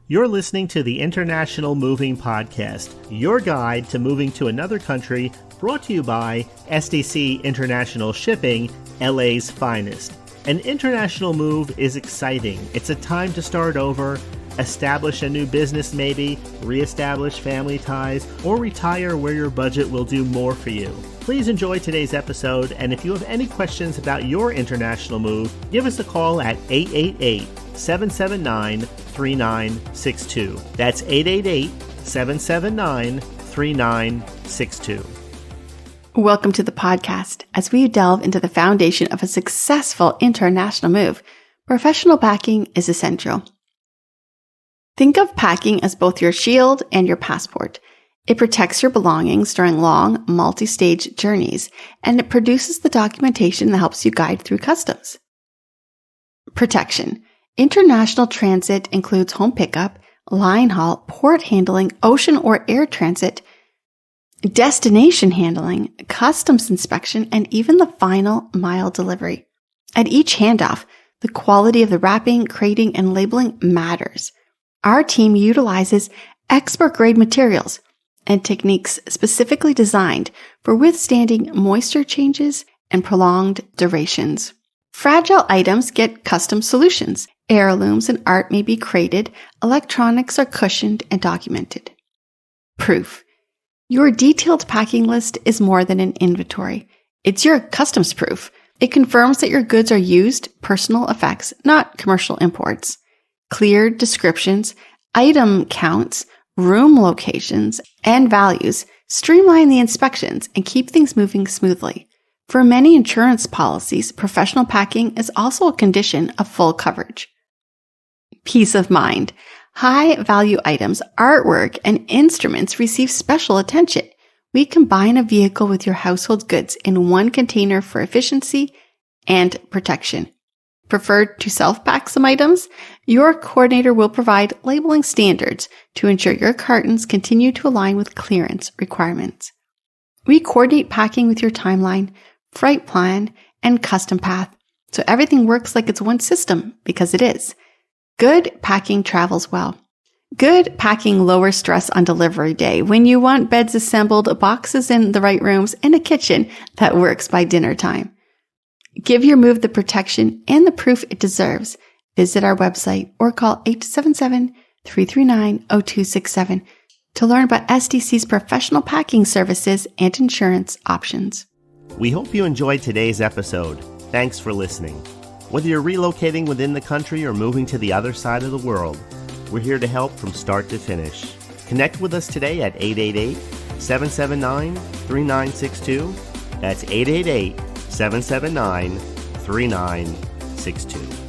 You're listening to the International Moving Podcast, your guide to moving to another country, brought to you by SDC International Shipping, LA's finest. An international move is exciting. It's a time to start over, establish a new business maybe, reestablish family ties, or retire where your budget will do more for you. Please enjoy today's episode, and if you have any questions about your international move, give us a call at 888-779-3962. That's 888-779-3962. Welcome to the podcast. As we delve into the foundation of a successful international move, professional packing is essential. Think of packing as both your shield and your passport. It protects your belongings during long, multi-stage journeys, and it produces the documentation that helps you guide through customs. Protection. International transit includes home pickup, line haul, port handling, ocean or air transit, destination handling, customs inspection, and even the final mile delivery. At each handoff, the quality of the wrapping, crating, and labeling matters. Our team utilizes expert-grade materials and techniques specifically designed for withstanding moisture changes and prolonged durations. Fragile items get custom solutions. Heirlooms and art may be crated, electronics are cushioned and documented. Proof. Your detailed packing list is more than an inventory. It's your customs proof. It confirms that your goods are used personal effects, not commercial imports. Clear descriptions, item counts, room locations, and values streamline the inspections and keep things moving smoothly. For many insurance policies, professional packing is also a condition of full coverage. Peace of mind. High-value items, artwork, and instruments receive special attention. We combine a vehicle with your household goods in one container for efficiency and protection. Preferred to self-pack some items? Your coordinator will provide labeling standards to ensure your cartons continue to align with clearance requirements. We coordinate packing with your timeline, freight plan, and custom path, so everything works like it's one system, because it is. Good packing travels well. Good packing lowers stress on delivery day when you want beds assembled, boxes in the right rooms, and a kitchen that works by dinner time. Give your move the protection and the proof it deserves. Visit our website or call 877-339-0267 to learn about SDC's professional packing services and insurance options. We hope you enjoyed today's episode. Thanks for listening. Whether you're relocating within the country or moving to the other side of the world, we're here to help from start to finish. Connect with us today at 888-779-3962. That's 888-779-3962.